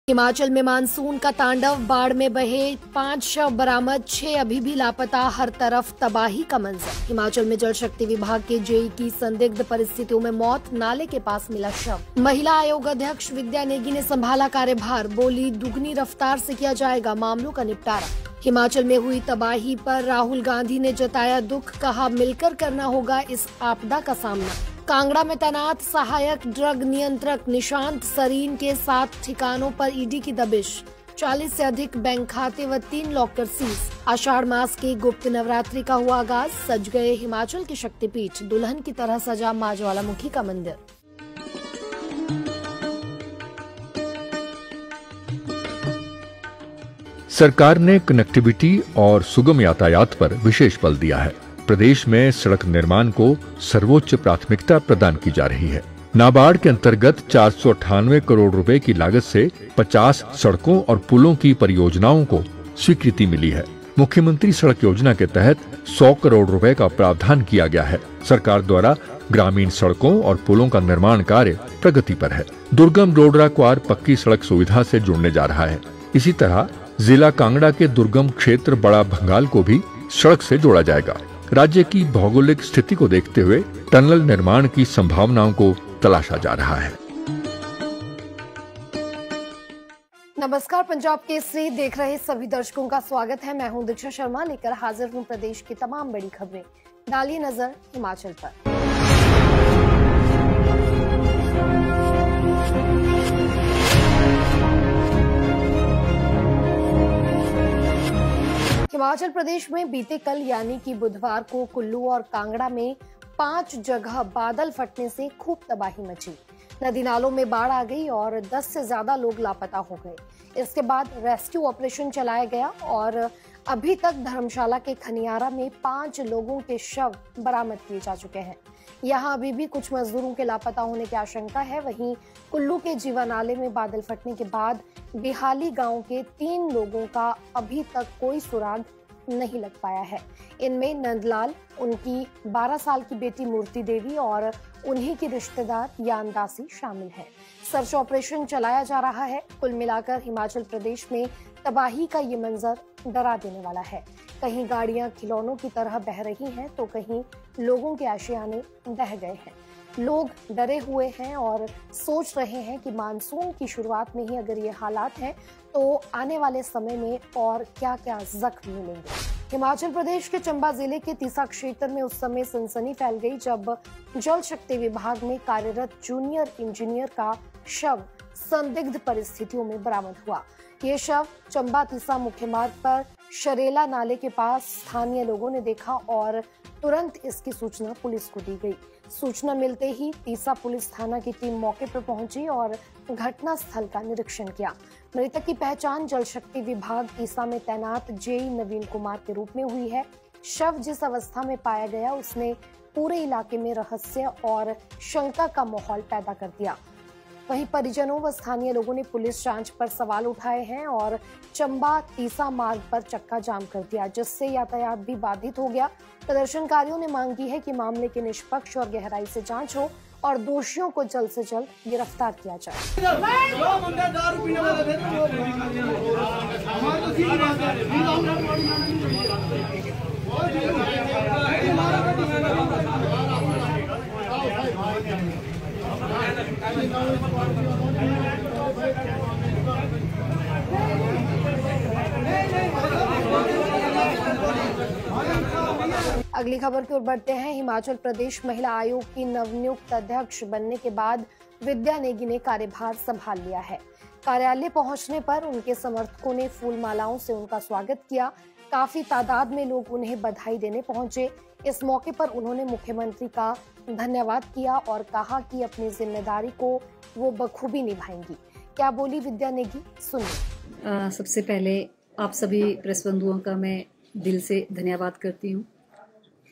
हिमाचल में मानसून का तांडव, बाढ़ में बहे 5 शव बरामद, 6 अभी भी लापता, हर तरफ तबाही का मंजर। हिमाचल में जल शक्ति विभाग के जेई की संदिग्ध परिस्थितियों में मौत, नाले के पास मिला शव। महिला आयोग अध्यक्ष विद्या नेगी ने संभाला कार्यभार, बोली दुगनी रफ्तार से किया जाएगा मामलों का निपटारा। हिमाचल में हुई तबाही पर राहुल गांधी ने जताया दुख, कहा मिलकर करना होगा इस आपदा का सामना। कांगड़ा में तैनात सहायक ड्रग नियंत्रक निशांत सरीन के 7 ठिकानों पर ईडी की दबिश, 40 से अधिक बैंक खाते व 3 लॉकर सीज। आषाढ़ मास के गुप्त नवरात्रि का हुआ आगाज, सज गए हिमाचल के शक्तिपीठ, दुल्हन की तरह सजा मां ज्वालामुखी का मंदिर। सरकार ने कनेक्टिविटी और सुगम यातायात पर विशेष बल दिया है। प्रदेश में सड़क निर्माण को सर्वोच्च प्राथमिकता प्रदान की जा रही है। नाबार्ड के अंतर्गत 498 करोड़ रुपए की लागत से 50 सड़कों और पुलों की परियोजनाओं को स्वीकृति मिली है। मुख्यमंत्री सड़क योजना के तहत 100 करोड़ रुपए का प्रावधान किया गया है। सरकार द्वारा ग्रामीण सड़कों और पुलों का निर्माण कार्य प्रगति पर है। दुर्गम रोडरा क्वार पक्की सड़क सुविधा से जुड़ने जा रहा है। इसी तरह जिला कांगड़ा के दुर्गम क्षेत्र बड़ा भंगाल को भी सड़क से जोड़ा जाएगा। राज्य की भौगोलिक स्थिति को देखते हुए टनल निर्माण की संभावनाओं को तलाशा जा रहा है। नमस्कार, पंजाब केसरी देख रहे सभी दर्शकों का स्वागत है। मैं हूं दीक्षा शर्मा, लेकर हाजिर हूं प्रदेश की तमाम बड़ी खबरें। डालिए नजर हिमाचल पर। हिमाचल प्रदेश में बीते कल यानी कि बुधवार को कुल्लू और कांगड़ा में 5 जगह बादल फटने से खूब तबाही मची। नदी नालों में बाढ़ आ गई और 10 से ज्यादा लोग लापता हो गए। इसके बाद रेस्क्यू ऑपरेशन चलाया गया और अभी तक धर्मशाला के खनियारा में 5 लोगों के शव बरामद किए जा चुके हैं। यहाँ अभी भी कुछ मजदूरों के लापता होने की आशंका है। वहीं कुल्लू के जीवा नाले में बादल फटने के बाद बिहाली गांव के 3 लोगों का अभी तक कोई सुराग नहीं लग पाया है। इनमें नंदलाल, उनकी 12 साल की बेटी मूर्ति देवी और उन्हीं की रिश्तेदार यानदासी शामिल हैं। सर्च ऑपरेशन चलाया जा रहा है। कुल मिलाकर हिमाचल प्रदेश में तबाही का ये मंजर डरा देने वाला है। कहीं गाड़ियां खिलौनों की तरह बह रही हैं तो कहीं लोगों के आशियाने बह गए हैं। लोग डरे हुए हैं और सोच रहे हैं कि मानसून की शुरुआत में ही अगर ये हालात हैं तो आने वाले समय में और क्या क्या जख्म मिलेंगे। हिमाचल प्रदेश के चंबा जिले के तीसा क्षेत्र में उस समय सनसनी फैल गई जब जल शक्ति विभाग में कार्यरत जूनियर इंजीनियर का शव संदिग्ध परिस्थितियों में बरामद हुआ। ये शव चंबा तीसा मुख्य मार्ग पर शरेला नाले के पास स्थानीय लोगों ने देखा और तुरंत इसकी सूचना पुलिस को दी गई। सूचना मिलते ही तीसा पुलिस थाना की टीम मौके पर पहुंची और घटना स्थल का निरीक्षण किया। मृतक की पहचान जल शक्ति विभाग तीसा में तैनात जेई नवीन कुमार के रूप में हुई है। शव जिस अवस्था में पाया गया उसने पूरे इलाके में रहस्य और शंका का माहौल पैदा कर दिया। वहीं परिजनों व स्थानीय लोगों ने पुलिस जांच पर सवाल उठाए हैं और चंबा तीसा मार्ग पर चक्का जाम कर दिया, जिससे यातायात भी बाधित हो गया। प्रदर्शनकारियों ने मांग की है कि मामले की निष्पक्ष और गहराई से जांच हो और दोषियों को जल्द से जल्द गिरफ्तार किया जाए। अगली खबर की ओर बढ़ते हैं। हिमाचल प्रदेश महिला आयोग की नवनियुक्त अध्यक्ष बनने के बाद विद्या नेगी ने कार्यभार संभाल लिया है। कार्यालय पहुंचने पर उनके समर्थकों ने फूल मालाओं से उनका स्वागत किया। काफी तादाद में लोग उन्हें बधाई देने पहुंचे। इस मौके पर उन्होंने मुख्यमंत्री का धन्यवाद किया और कहा कि अपनी जिम्मेदारी को वो बखूबी निभाएंगी। क्या बोली विद्या नेगी, सुनिए। सबसे पहले आप सभी प्रेस बंधुओं का मैं दिल से धन्यवाद करती हूँ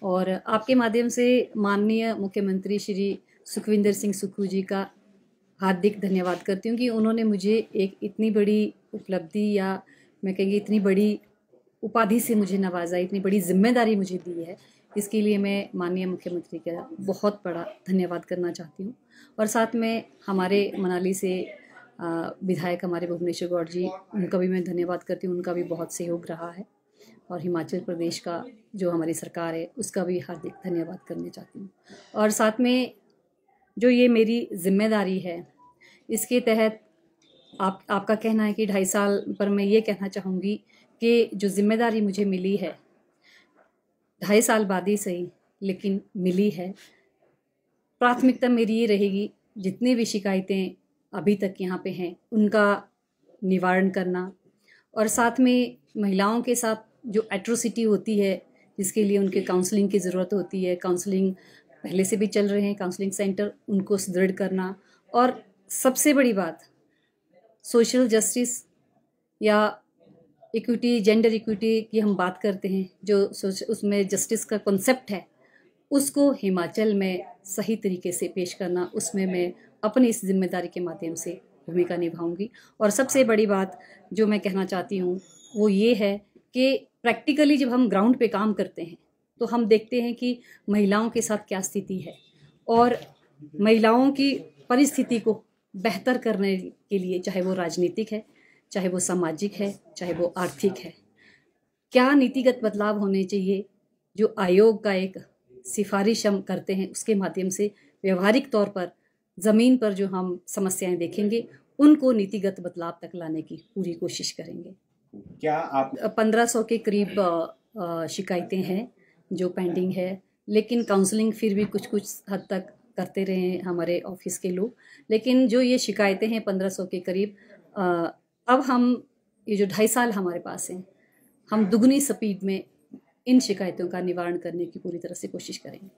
और आपके माध्यम से माननीय मुख्यमंत्री श्री सुखविंदर सिंह सुक्खू जी का हार्दिक धन्यवाद करती हूँ कि उन्होंने मुझे एक इतनी बड़ी उपलब्धि या मैं कहेंगी इतनी बड़ी उपाधि से मुझे नवाजा, इतनी बड़ी जिम्मेदारी मुझे दी है। इसके लिए मैं माननीय मुख्यमंत्री का बहुत बड़ा धन्यवाद करना चाहती हूँ। और साथ में हमारे मनाली से विधायक हमारे भुवनेश्वर गौड़ जी, उनका भी मैं धन्यवाद करती हूँ, उनका भी बहुत सहयोग रहा है। और हिमाचल प्रदेश का जो हमारी सरकार है उसका भी हार्दिक धन्यवाद करना चाहती हूँ। और साथ में जो ये मेरी जिम्मेदारी है, इसके तहत आपका कहना है कि 2.5 साल पर मैं ये कहना चाहूँगी कि जो जिम्मेदारी मुझे मिली है 2.5 साल बाद ही सही, लेकिन मिली है। प्राथमिकता मेरी ये रहेगी जितनी भी शिकायतें अभी तक यहाँ पे हैं उनका निवारण करना, और साथ में महिलाओं के साथ जो एट्रोसिटी होती है जिसके लिए उनके काउंसलिंग की ज़रूरत होती है, काउंसलिंग पहले से भी चल रहे हैं काउंसलिंग सेंटर, उनको सुदृढ़ करना। और सबसे बड़ी बात, सोशल जस्टिस या इक्विटी, जेंडर इक्विटी की हम बात करते हैं, जो उसमें जस्टिस का कॉन्सेप्ट है उसको हिमाचल में सही तरीके से पेश करना, उसमें मैं अपनी इस जिम्मेदारी के माध्यम से भूमिका निभाऊंगी। और सबसे बड़ी बात जो मैं कहना चाहती हूँ वो ये है कि प्रैक्टिकली जब हम ग्राउंड पे काम करते हैं तो हम देखते हैं कि महिलाओं के साथ क्या स्थिति है, और महिलाओं की परिस्थिति को बेहतर करने के लिए, चाहे वो राजनीतिक है, चाहे वो सामाजिक है, चाहे वो आर्थिक है, क्या नीतिगत बदलाव होने चाहिए। जो आयोग का एक सिफारिश हम करते हैं उसके माध्यम से व्यवहारिक तौर पर ज़मीन पर जो हम समस्याएं देखेंगे उनको नीतिगत बदलाव तक लाने की पूरी कोशिश करेंगे। क्या आप 1500 के करीब शिकायतें हैं जो पेंडिंग है, लेकिन काउंसलिंग फिर भी कुछ हद तक करते रहे हैं हमारे ऑफिस के लोग। लेकिन जो ये शिकायतें हैं 1500 के करीब, अब हम ये जो 2.5 साल हमारे पास हैं, हम दुगनी स्पीड में इन शिकायतों का निवारण करने की पूरी तरह से कोशिश करेंगे।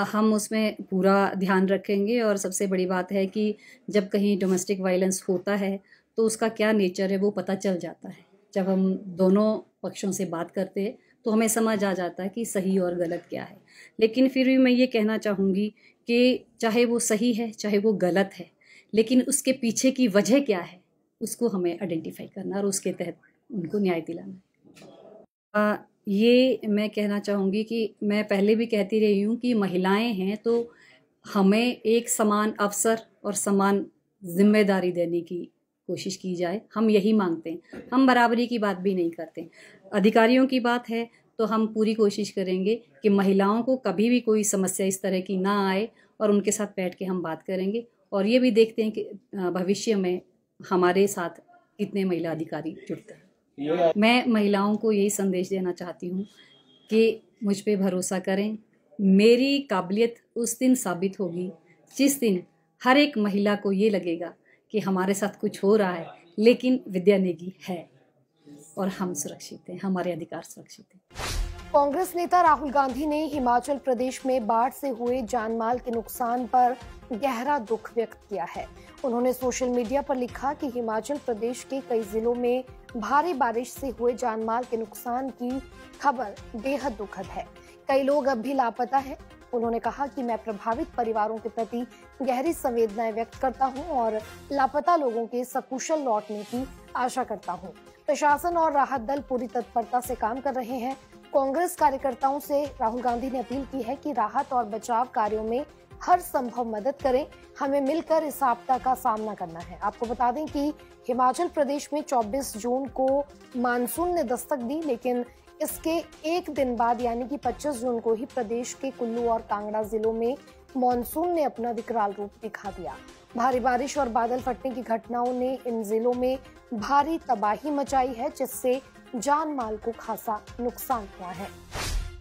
हम उसमें पूरा ध्यान रखेंगे। और सबसे बड़ी बात है कि जब कहीं डोमेस्टिक वायलेंस होता है तो उसका क्या नेचर है वो पता चल जाता है। जब हम दोनों पक्षों से बात करते हैं तो हमें समझ आ जाता है कि सही और गलत क्या है। लेकिन फिर भी मैं ये कहना चाहूँगी कि चाहे वो सही है चाहे वो गलत है, लेकिन उसके पीछे की वजह क्या है उसको हमें आइडेंटिफाई करना और उसके तहत उनको न्याय दिलाना। ये मैं कहना चाहूँगी कि मैं पहले भी कहती रही हूँ कि महिलाएं हैं तो हमें एक समान अवसर और समान जिम्मेदारी देने की कोशिश की जाए। हम यही मांगते हैं, हम बराबरी की बात भी नहीं करते। अधिकारियों की बात है तो हम पूरी कोशिश करेंगे कि महिलाओं को कभी भी कोई समस्या इस तरह की ना आए, और उनके साथ बैठ के हम बात करेंगे। और ये भी देखते हैं कि भविष्य में हमारे साथ कितने महिला अधिकारी जुड़ते हैं। मैं महिलाओं को यही संदेश देना चाहती हूँ कि मुझ पे भरोसा करें। मेरी काबिलियत उस दिन साबित होगी जिस दिन हर एक महिला को ये लगेगा कि हमारे साथ कुछ हो रहा है, लेकिन विद्या नेगी है और हम सुरक्षित हैं, हमारे अधिकार सुरक्षित हैं। कांग्रेस नेता राहुल गांधी ने हिमाचल प्रदेश में बाढ़ से हुए जानमाल के नुकसान पर गहरा दुख व्यक्त किया है। उन्होंने सोशल मीडिया पर लिखा कि हिमाचल प्रदेश के कई जिलों में भारी बारिश से हुए जानमाल के नुकसान की खबर बेहद दुखद है। कई लोग अब भी लापता हैं। उन्होंने कहा कि मैं प्रभावित परिवारों के प्रति गहरी संवेदनाएं व्यक्त करता हूं और लापता लोगों के सकुशल लौटने की आशा करता हूं। प्रशासन और राहत दल पूरी तत्परता से काम कर रहे हैं। कांग्रेस कार्यकर्ताओं से राहुल गांधी ने अपील की है कि राहत और बचाव कार्यों में हर संभव मदद करें। हमें मिलकर इस आपदा का सामना करना है। आपको बता दें कि हिमाचल प्रदेश में 24 जून को मानसून ने दस्तक दी, लेकिन इसके एक दिन बाद यानी कि 25 जून को ही प्रदेश के कुल्लू और कांगड़ा जिलों में मॉनसून ने अपना विकराल रूप दिखा दिया। भारी बारिश और बादल फटने की घटनाओं ने इन जिलों में भारी तबाही मचाई है, जिससे जान माल को खासा नुकसान हुआ है।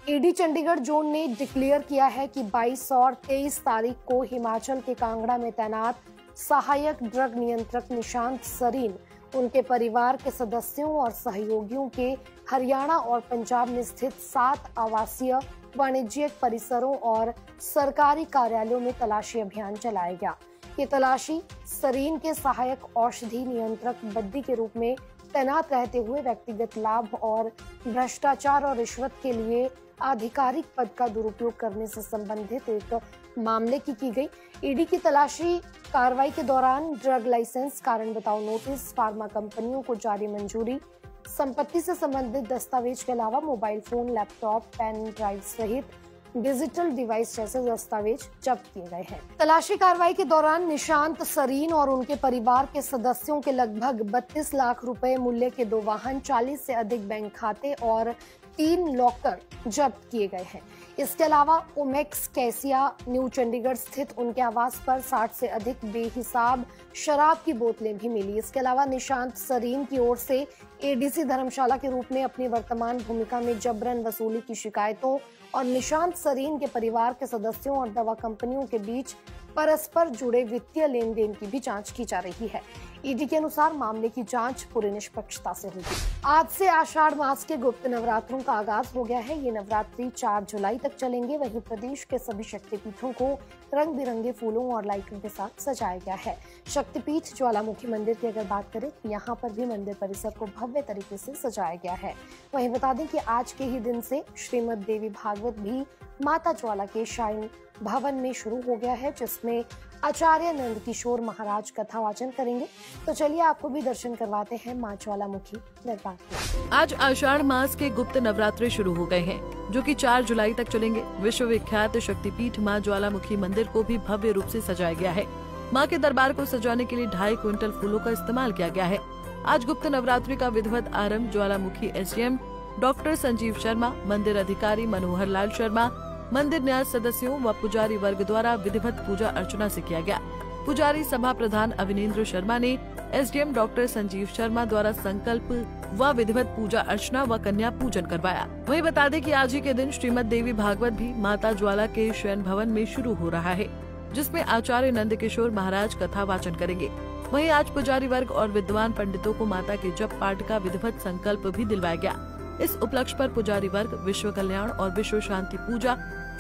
ईडी चंडीगढ़ जोन ने डिक्लेयर किया है कि 22 और 23 तारीख को हिमाचल के कांगड़ा में तैनात सहायक ड्रग नियंत्रक निशांत सरीन, उनके परिवार के सदस्यों और सहयोगियों के हरियाणा और पंजाब में स्थित 7 आवासीय वाणिज्यिक परिसरों और सरकारी कार्यालयों में तलाशी अभियान चलाया गया। ये तलाशी सरीन के सहायक औषधि नियंत्रक बद्दी के रूप में तैनात रहते हुए व्यक्तिगत लाभ और भ्रष्टाचार और रिश्वत के लिए आधिकारिक पद का दुरुपयोग करने से संबंधित एक मामले की गई। ईडी की तलाशी कार्रवाई के दौरान ड्रग लाइसेंस, कारण बताओ नोटिस, फार्मा कंपनियों को जारी मंजूरी, संपत्ति से संबंधित दस्तावेज के अलावा mobile phone, laptop, pen drive सहित डिजिटल डिवाइस जैसे दस्तावेज जब्त किए गए हैं। तलाशी कार्रवाई के दौरान निशांत सरीन और उनके परिवार के सदस्यों के लगभग 32 लाख रुपए मूल्य के 2 वाहन, 40 से अधिक बैंक खाते और 3 लॉकर जब्त किए गए हैं। इसके अलावा ओमेक्स कैसिया न्यू चंडीगढ़ स्थित उनके आवास पर 60 से अधिक बेहिसाब शराब की बोतलें भी मिली। इसके अलावा निशांत सरीन की ओर से एडीसी धर्मशाला के रूप में अपनी वर्तमान भूमिका में जबरन वसूली की शिकायतों और निशांत सरीन के परिवार के सदस्यों और दवा कंपनियों के बीच परस्पर जुड़े वित्तीय लेन देन की भी जांच की जा रही है। ईडी के अनुसार मामले की जांच पूरी निष्पक्षता से होगी। आज से आषाढ़ मास के गुप्त नवरात्रों का आगाज हो गया है। ये नवरात्रि 4 जुलाई तक चलेंगे। वहीं प्रदेश के सभी शक्तिपीठों को रंग बिरंगे फूलों और लाइटों के साथ सजाया गया है। शक्तिपीठ ज्वालामुखी मंदिर की अगर बात करें तो यहाँ पर भी मंदिर परिसर को भव्य तरीके से सजाया गया है। वहीं बता दें कि आज के ही दिन से श्रीमद देवी भागवत भी माता ज्वाला के शाइन भवन में शुरू हो गया है, जिसमें आचार्य नंद किशोर महाराज कथा वाचन करेंगे। तो चलिए आपको भी दर्शन करवाते हैं मां ज्वालामुखी दरबार के। आज आषाढ़ मास के गुप्त नवरात्रे शुरू हो गए हैं, जो कि 4 जुलाई तक चलेंगे। विश्व विख्यात शक्तिपीठ मां ज्वालामुखी मंदिर को भी भव्य रूप से सजाया गया है। मां के दरबार को सजाने के लिए 2.5 क्विंटल फूलों का इस्तेमाल किया गया है। आज गुप्त नवरात्रि का विधिवत आरंभ ज्वालामुखी एसडीएम डॉक्टर संजीव शर्मा, मंदिर अधिकारी मनोहर लाल शर्मा, मंदिर न्यास सदस्यों व पुजारी वर्ग द्वारा विधिवत पूजा अर्चना से किया गया। पुजारी सभा प्रधान अविनेंद्र शर्मा ने एसडीएम डॉक्टर संजीव शर्मा द्वारा संकल्प व विधिवत पूजा अर्चना व कन्या पूजन करवाया। वहीं बता दें कि आज ही के दिन श्रीमद देवी भागवत भी माता ज्वाला के शयन भवन में शुरू हो रहा है, जिसमें आचार्य नंद किशोर महाराज कथा वाचन करेंगे। वहीं आज पुजारी वर्ग और विद्वान पंडितों को माता के जप पाठ का विधिवत संकल्प भी दिलवाया गया। इस उपलक्ष्य पर पुजारी वर्ग विश्व कल्याण और विश्व शांति पूजा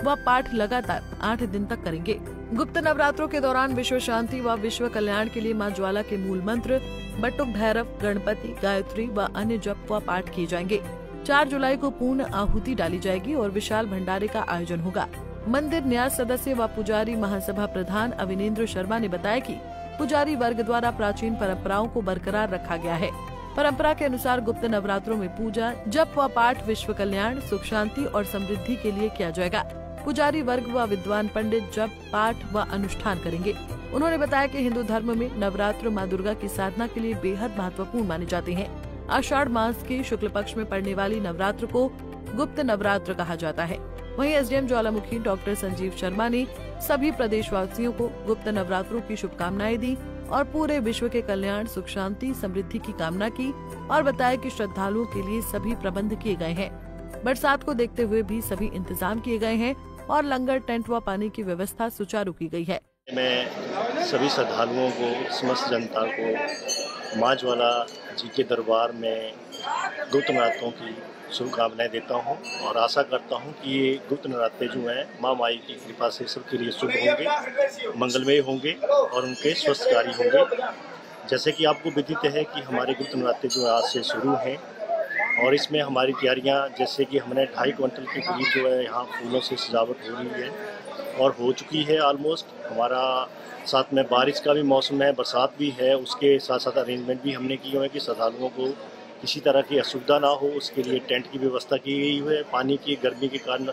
व पाठ लगातार 8 दिन तक करेंगे। गुप्त नवरात्रों के दौरान विश्व शांति व विश्व कल्याण के लिए मां ज्वाला के मूल मंत्र बटुक भैरव, गणपति, गायत्री व अन्य जप व पाठ किए जाएंगे। 4 जुलाई को पूर्ण आहुति डाली जाएगी और विशाल भंडारे का आयोजन होगा। मंदिर न्यास सदस्य व पुजारी महासभा प्रधान अविनेंद्र शर्मा ने बताया कि पुजारी वर्ग द्वारा प्राचीन परंपराओं को बरकरार रखा गया है। परंपरा के अनुसार गुप्त नवरात्रों में पूजा, जप व पाठ विश्व कल्याण, सुख शांति और समृद्धि के लिए किया जाएगा। पुजारी वर्ग व विद्वान पंडित जप, पाठ व अनुष्ठान करेंगे। उन्होंने बताया कि हिंदू धर्म में नवरात्र मां दुर्गा की साधना के लिए बेहद महत्वपूर्ण माने जाते हैं। आषाढ़ मास के शुक्ल पक्ष में पड़ने वाली नवरात्र को गुप्त नवरात्र कहा जाता है। वहीं एसडीएम ज्वालामुखी डॉक्टर संजीव शर्मा ने सभी प्रदेशवासियों को गुप्त नवरात्रों की शुभकामनाएं दी और पूरे विश्व के कल्याण, सुख शांति, समृद्धि की कामना की और बताया कि श्रद्धालुओं के लिए सभी प्रबंध किए गए हैं। बरसात को देखते हुए भी सभी इंतजाम किए गए हैं और लंगर, टेंट व पानी की व्यवस्था सुचारू की गई है। मैं सभी श्रद्धालुओं को, समस्त जनता को मां ज्वाला जी के दरबार में गुप्त नवरात्रों की शुभकामनाएं देता हूं और आशा करता हूं कि ये गुप्त नवरात्रे जो हैं मां माई की कृपा से सबके लिए शुभ होंगे, मंगलमय होंगे और उनके स्वस्थकारी होंगे। जैसे कि आपको विदित है कि हमारे गुप्त नवरात्रे जो आज से शुरू हैं और इसमें हमारी तैयारियां, जैसे कि हमने 2.5 क्विंटल के करीब जो है यहाँ फूलों से सजावट हो रही है और हो चुकी है ऑलमोस्ट। हमारा साथ में बारिश का भी मौसम है, बरसात भी है, उसके साथ साथ अरेंजमेंट भी हमने किए हुए हैं कि श्रद्धालुओं को किसी तरह की असुविधा ना हो, उसके लिए टेंट की व्यवस्था की गई है। पानी की, गर्मी के कारण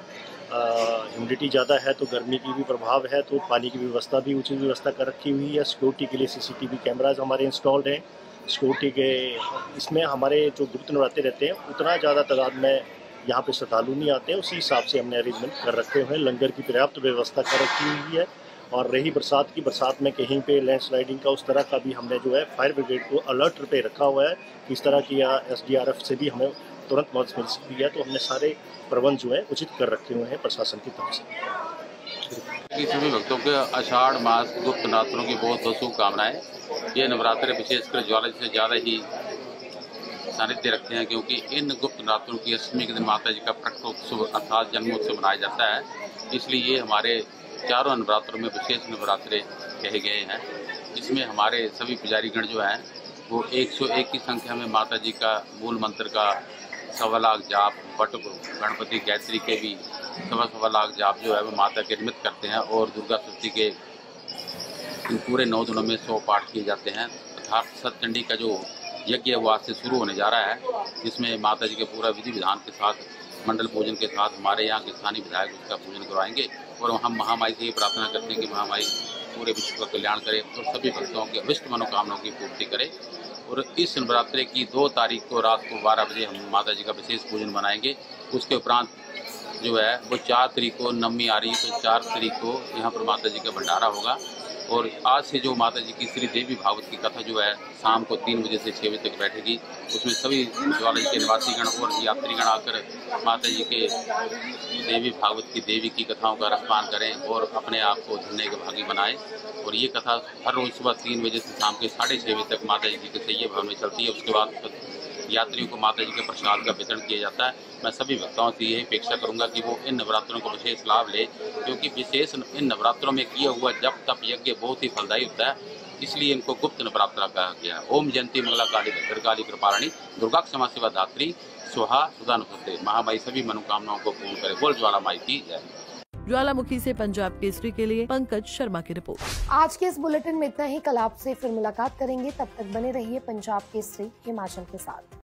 ह्यूमिडिटी ज़्यादा है तो गर्मी की भी प्रभाव है, तो पानी की व्यवस्था भी उचित व्यवस्था कर रखी हुई है। सिक्योरिटी के लिए सीसीटीवी कैमराज हमारे इंस्टॉल्ड हैं। सिक्योरिटी के इसमें हमारे जो गुप्त नवरात्रे रहते हैं उतना ज़्यादा तादाद में यहाँ पे श्रद्धालु नहीं आते हैं, उसी हिसाब से हमने अरेंजमेंट कर रखे हुए हैं। लंगर की पर्याप्त व्यवस्था कर रखी हुई है और रही बरसात की, बरसात में कहीं पे लैंडस्लाइडिंग का उस तरह का भी हमने जो है फायर ब्रिगेड को अलर्ट पे रखा हुआ है। इस तरह की एसडीआरएफ से भी हमें तुरंत मदद मिल सकती है, तो हमने सारे प्रबंध जो है उचित कर रखे हुए हैं प्रशासन की तरफ से। सभी भक्तों के आषाढ़ मास गुप्त नवरात्रों की बहुत बहुत शुभकामनाएं। ये नवरात्रे विशेषकर ज्वाला जी से ज़्यादा ही सानिध्य रखते हैं, क्योंकि इन गुप्त नवरात्रों की अष्टमी के दिन माता जी का प्रकटोत्सव अर्थात जन्मोत्सव मनाया जाता है। इसलिए ये हमारे चारों नवरात्रों में विशेष नवरात्रे कहे गए हैं, जिसमें हमारे सभी पुजारीगण जो हैं वो 101 की संख्या में माता जी का मूल मंत्र का 1.25 लाख जाप, बटुक, गणपति, गायत्री के भी 1.25 लाख जाप जो है वो माता के निमित्त करते हैं और दुर्गा सप्तमी के इन पूरे 9 दिनों में 100 पाठ किए जाते हैं। अर्थात सतचंडी का जो यज्ञ है वो आज से शुरू होने जा रहा है, जिसमें माता जी के पूरा विधि विधान के साथ मंडल पूजन के साथ हमारे यहाँ के स्थानीय विधायक उसका पूजन करवाएंगे। और हम महामाई से ये प्रार्थना करते हैं कि महामाई पूरे विश्व का कल्याण करे और सभी भक्तों की अभिष्ट मनोकामनाओं की पूर्ति करे। और इस नवरात्रि की 2 तारीख को रात को 12 बजे हम माता जी का विशेष पूजन मनाएंगे। उसके उपरांत जो है वो 4 तारीख को नवमी आ रही है, तो 4 तारीख को यहाँ पर माता जी का भंडारा होगा। और आज से जो माता जी की श्री देवी भागवत की कथा जो है शाम को 3 बजे से 6 बजे तक बैठेगी। उसमें सभी ज्वाला जी के निवासीगण और यात्रीगण आकर माता जी के देवी भागवत की देवी की कथाओं का रसपान करें और अपने आप को धन्य के भागी बनाएं। और ये कथा हर रोज सुबह 3 बजे से शाम के 6:30 बजे तक माता जी के सैये भवन में चलती है। उसके बाद यात्रियों को माता जी के प्रसाद का वितरण किया जाता है। मैं सभी भक्तों से यही अपेक्षा करूंगा कि वो इन नवरात्रों को विशेष लाभ ले, क्योंकि विशेष इन नवरात्रों में किया हुआ जप तप यज्ञ बहुत ही फलदायी होता है, इसलिए इनको गुप्त नवरात्रा कहा गया है। ओम जयंती मंगला काली भद्रकाली कृपारानी दुर्गा क्षमा सेवा धात्री स्वाहा सुधा नुसते। महामाई सभी मनोकामनाओं को पूर्ण करे। बोल ज्वाला माई की जय। ज्वालामुखी से पंजाब केसरी के लिए पंकज शर्मा की रिपोर्ट। आज के इस बुलेटिन में इतना ही। कल आपसे फिर मुलाकात करेंगे, तब तक बने रहिए पंजाब केसरी हिमाचल के साथ।